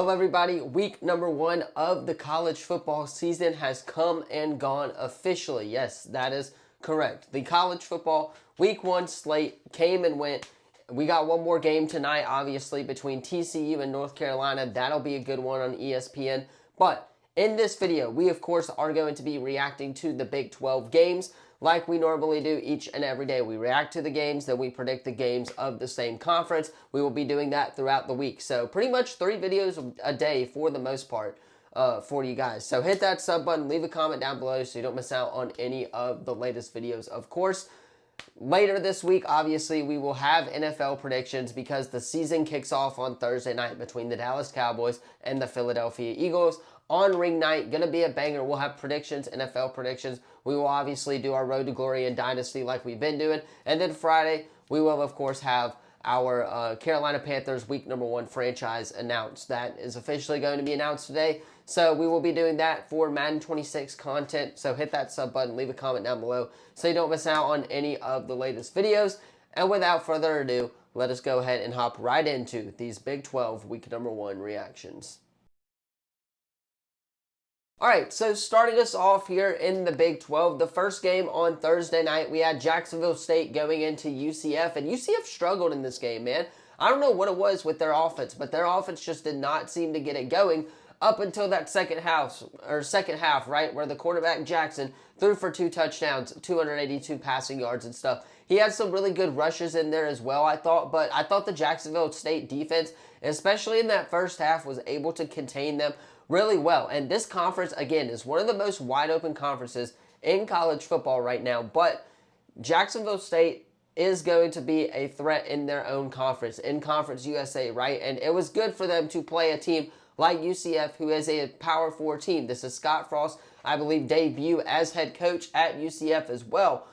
Hello everybody, week number 1 of the college football season has come and gone officially. Yes, that is correct. The college football week 1 slate came and went. We got one more game tonight, obviously, between TCU and North Carolina. That'll be a good one on ESPN. But in this video, we of course are going to be reacting to the Big 12 games like we normally do each and every day. We react to the games, then we predict the games of the same conference. We will be doing that throughout the week. So pretty much 3 videos a day for the most part for you guys. So hit that sub button, leave a comment down below so you don't miss out on any of the latest videos, of course. Later this week, obviously, we will have NFL predictions because the season kicks off on Thursday night between the Dallas Cowboys and the Philadelphia Eagles. On ring night, going to be a banger. We'll have predictions, NFL predictions. We will obviously do our Road to Glory and Dynasty like we've been doing. And then Friday, we will, of course, have our Carolina Panthers week number 1 franchise announced. That is officially going to be announced today. So we will be doing that for Madden 26 content. So hit that sub button, leave a comment down below so you don't miss out on any of the latest videos. And without further ado, let us go ahead and hop right into these Big 12 week number 1 reactions. All right, so starting us off here in the Big 12, the first game on Thursday night, we had Jacksonville State going into UCF, and UCF struggled in this game, man. I don't know what it was with their offense, but their offense just did not seem to get it going up until that second half, right, where the quarterback Jackson threw for 2 touchdowns, 282 passing yards and stuff. He had some really good rushes in there as well, I thought, but I thought the Jacksonville State defense, especially in that first half, was able to contain them really well. And this conference, again, is one of the most wide open conferences in college football right now. But Jacksonville State is going to be a threat in their own conference, in Conference USA, right? And it was good for them to play a team like UCF, who is a Power 4 team. This is Scott Frost, I believe, debut as head coach at UCF as well,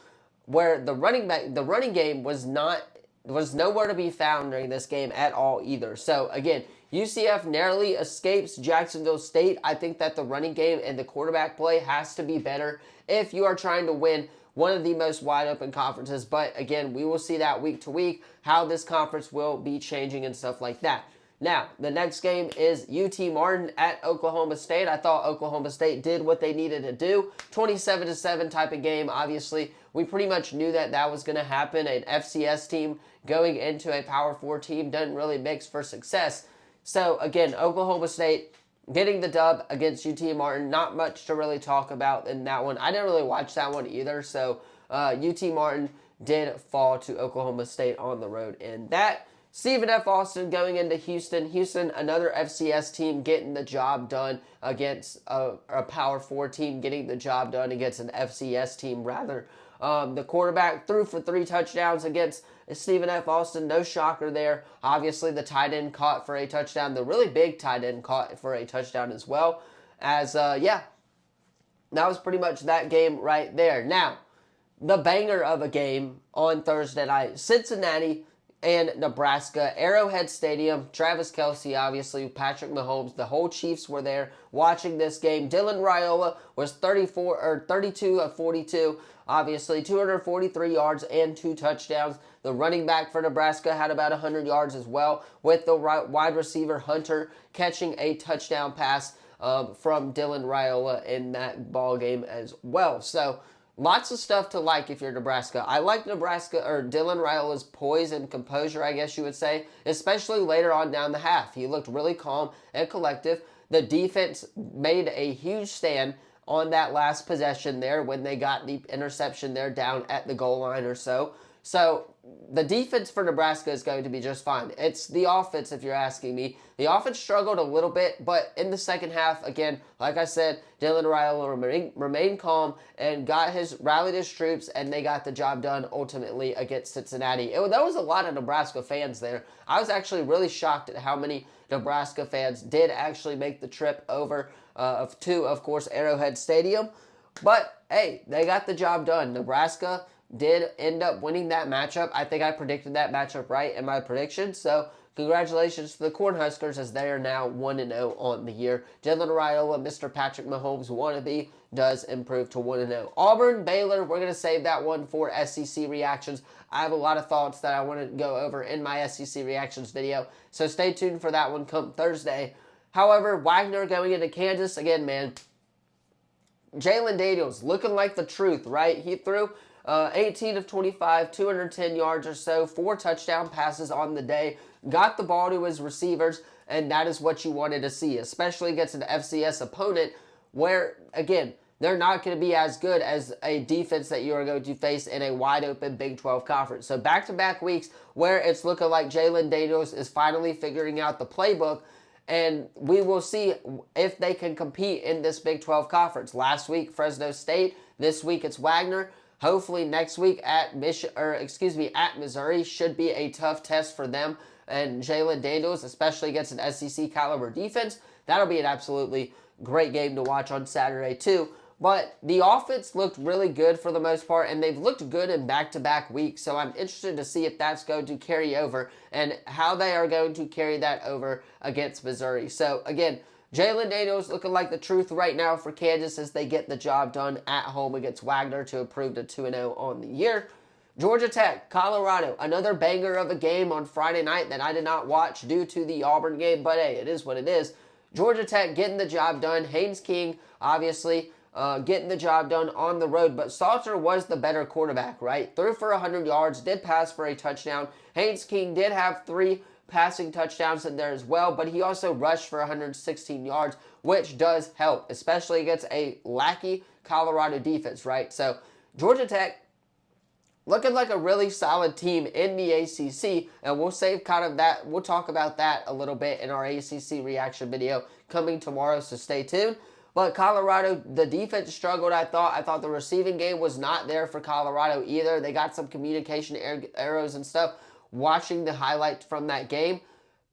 where the running game was nowhere to be found during this game at all either. So again, UCF narrowly escapes Jacksonville State. I think that the running game and the quarterback play has to be better if you are trying to win one of the most wide open conferences. But again, we will see that week to week, how this conference will be changing and stuff like that. Now, the next game is UT Martin at Oklahoma State. I thought Oklahoma State did what they needed to do. 27-7 type of game. Obviously, we pretty much knew that that was going to happen. An FCS team going into a Power 4 team doesn't really mix for success. So, again, Oklahoma State getting the dub against UT Martin. Not much to really talk about in that one. I didn't really watch that one either. So, UT Martin did fall to Oklahoma State on the road in that. Stephen F. Austin going into Houston. Houston, another FCS team getting the job done against a Power 4 team, getting the job done against an FCS team, rather. The quarterback threw for 3 touchdowns against Stephen F. Austin. No shocker there. Obviously, the tight end caught for a touchdown. The really big tight end caught for a touchdown as well. That was pretty much that game right there. Now, the banger of a game on Thursday night. Cincinnati and Nebraska, Arrowhead Stadium. Travis Kelce, obviously, Patrick Mahomes, the whole Chiefs were there watching this game. Dylan Raiola was 32 of 42, obviously, 243 yards and 2 touchdowns. The running back for Nebraska had about 100 yards as well, with the wide receiver Hunter catching a touchdown pass from Dylan Raiola in that ball game as well. So, lots of stuff to like if you're Nebraska. I like Nebraska, or Dylan Raiola's poise and composure, I guess you would say, especially later on down the half. He looked really calm and collective. The defense made a huge stand on that last possession there when they got the interception there down at the goal line or so. So the defense for Nebraska is going to be just fine. It's the offense, if you're asking me. The offense struggled a little bit, but in the second half, again, like I said, Dylan Raiola remained calm and rallied his troops, and they got the job done ultimately against Cincinnati. There was a lot of Nebraska fans there. I was actually really shocked at how many Nebraska fans did actually make the trip over to, of course, Arrowhead Stadium. But, hey, they got the job done. Nebraska did end up winning that matchup. I think I predicted that matchup right in my prediction. So, congratulations to the Cornhuskers as they are now 1-0 on the year. Dylan Raiola, Mr. Patrick Mahomes wannabe, does improve to 1-0. Auburn, Baylor, we're going to save that one for SEC reactions. I have a lot of thoughts that I want to go over in my SEC reactions video. So, stay tuned for that one come Thursday. However, Wagner going into Kansas, again, man, Jalen Daniels looking like the truth, right? He threw 18 of 25, 210 yards or so, 4 touchdown passes on the day, got the ball to his receivers, and that is what you wanted to see, especially against an FCS opponent where, again, they're not going to be as good as a defense that you are going to face in a wide-open Big 12 conference. So back-to-back weeks where it's looking like Jalen Daniels is finally figuring out the playbook, and we will see if they can compete in this Big 12 conference. Last week, Fresno State. This week, it's Wagner. Hopefully, next week at Missouri should be a tough test for them and Jalen Daniels, especially against an SEC caliber defense. That'll be an absolutely great game to watch on Saturday too. But the offense looked really good for the most part, and they've looked good in back-to-back weeks. So I'm interested to see if that's going to carry over and how they are going to carry that over against Missouri. So again, Jalen Daniels looking like the truth right now for Kansas as they get the job done at home against Wagner to improve to 2-0 on the year. Georgia Tech, Colorado, another banger of a game on Friday night that I did not watch due to the Auburn game, but hey, it is what it is. Georgia Tech getting the job done. Haynes King, obviously, getting the job done on the road, but Salter was the better quarterback, right? Threw for 100 yards, did pass for a touchdown. Haynes King did have 3 passing touchdowns in there as well, but he also rushed for 116 yards, which does help, especially against a lackey Colorado defense, right? So Georgia Tech looking like a really solid team in the ACC, and we'll save kind of that. We'll talk about that a little bit in our ACC reaction video coming tomorrow, so stay tuned. But Colorado, the defense struggled, I thought. I thought the receiving game was not there for Colorado either. They got some communication errors and stuff watching the highlights from that game.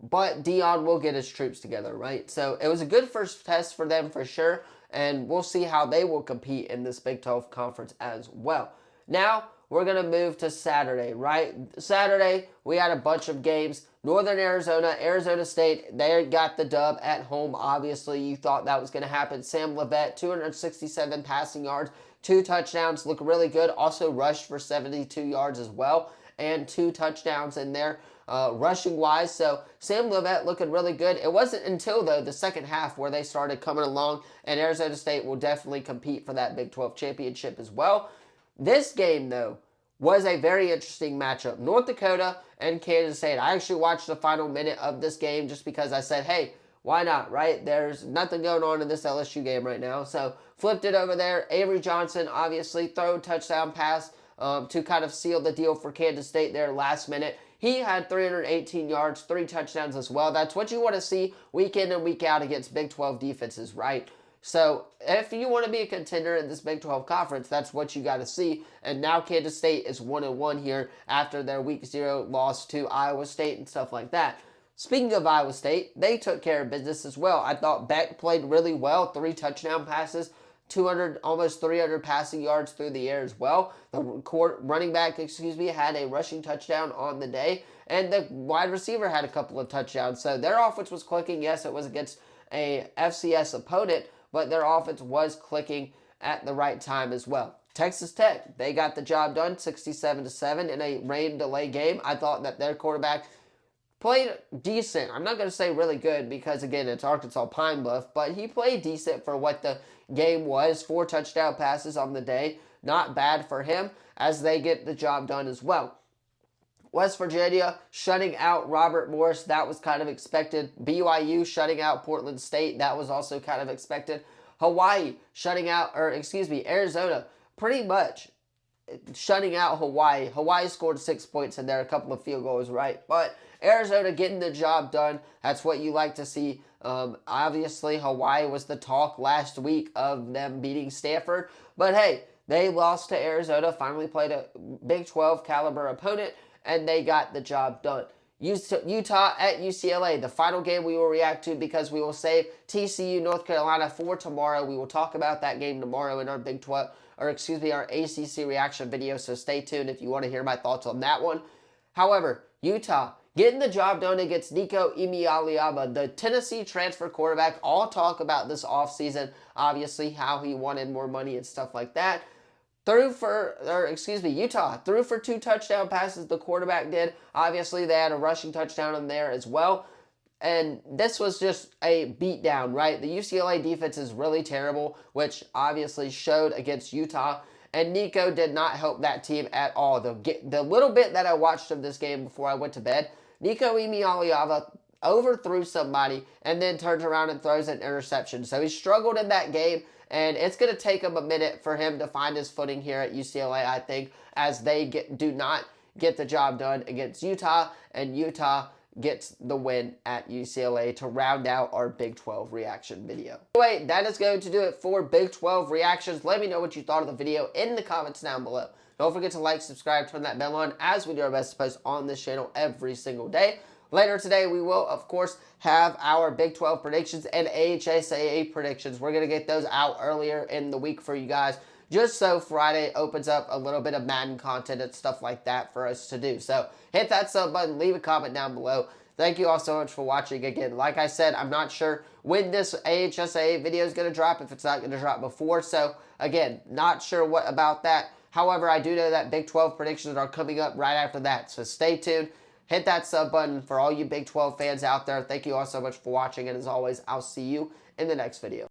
But Dion will get his troops together, right? So it was a good first test for them for sure, and we'll see how they will compete in this Big 12 conference as well. Now, we're going to move to Saturday, right? Saturday, we had a bunch of games. Northern Arizona, Arizona State, they got the dub at home. Obviously, you thought that was going to happen. Sam Levet, 267 passing yards, 2 touchdowns, look really good. Also rushed for 72 yards as well, and 2 touchdowns in there rushing-wise. So Sam Levet looking really good. It wasn't until, though, the second half where they started coming along, and Arizona State will definitely compete for that Big 12 championship as well. This game, though, was a very interesting matchup. North Dakota and Kansas State. I actually watched the final minute of this game just because I said, hey, why not, right? There's nothing going on in this LSU game right now. So flipped it over there. Avery Johnson, obviously, throw a touchdown pass to kind of seal the deal for Kansas State there last minute. He had 318 yards, 3 touchdowns as well. That's what you want to see week in and week out against Big 12 defenses, right? So if you want to be a contender in this Big 12 conference, that's what you got to see. And now Kansas State is 1-1 here after their Week 0 loss to Iowa State and stuff like that. Speaking of Iowa State, they took care of business as well. I thought Beck played really well, 3 touchdown passes, 200, almost 300 passing yards through the air as well. The running back, had a rushing touchdown on the day, and the wide receiver had a couple of touchdowns. So their offense was clicking. Yes, it was against a FCS opponent, but their offense was clicking at the right time as well. Texas Tech, they got the job done, 67-7 in a rain delay game. I thought that their quarterback played decent. I'm not going to say really good because, again, it's Arkansas Pine Bluff, but he played decent for what the game was. 4 touchdown passes on the day. Not bad for him as they get the job done as well. West Virginia shutting out Robert Morris. That was kind of expected. BYU shutting out Portland State. That was also kind of expected. Hawaii shutting out, Arizona pretty much shutting out Hawaii. Hawaii scored 6 points in there, a couple of field goals, right? But Arizona getting the job done. That's what you like to see. Obviously, Hawaii was the talk last week of them beating Stanford. But hey, they lost to Arizona, finally played a Big 12 caliber opponent, and they got the job done. Utah at UCLA, the final game we will react to because we will save TCU North Carolina for tomorrow. We will talk about that game tomorrow in our our ACC reaction video, so stay tuned if you want to hear my thoughts on that one. However, Utah getting the job done against Nico Imialiaba, the Tennessee transfer quarterback. All talk about this offseason, obviously, how he wanted more money and stuff like that. Utah threw for 2 touchdown passes, the quarterback did. Obviously, they had a rushing touchdown in there as well. and this was just a beatdown, right? The UCLA defense is really terrible, which obviously showed against Utah. And Nico did not help that team at all. The little bit that I watched of this game before I went to bed, Nico Imialiava overthrew somebody and then turns around and throws an interception. So he struggled in that game, and it's going to take him a minute for him to find his footing here at UCLA, I think, as they do not get the job done against Utah, and Utah gets the win at UCLA to round out our Big 12 reaction video. Anyway, that is going to do it for Big 12 reactions. Let me know what you thought of the video in the comments down below. Don't forget to like, subscribe, turn that bell on, as we do our best to post on this channel every single day. Later today, we will, of course, have our Big 12 predictions and AHSAA predictions. We're going to get those out earlier in the week for you guys, just so Friday opens up a little bit of Madden content and stuff like that for us to do. So hit that sub button, leave a comment down below. Thank you all so much for watching. Again, like I said, I'm not sure when this AHSAA video is going to drop, if it's not going to drop before. So again, not sure what about that. However, I do know that Big 12 predictions are coming up right after that. So stay tuned. Hit that sub button for all you Big 12 fans out there. Thank you all so much for watching. And as always, I'll see you in the next video.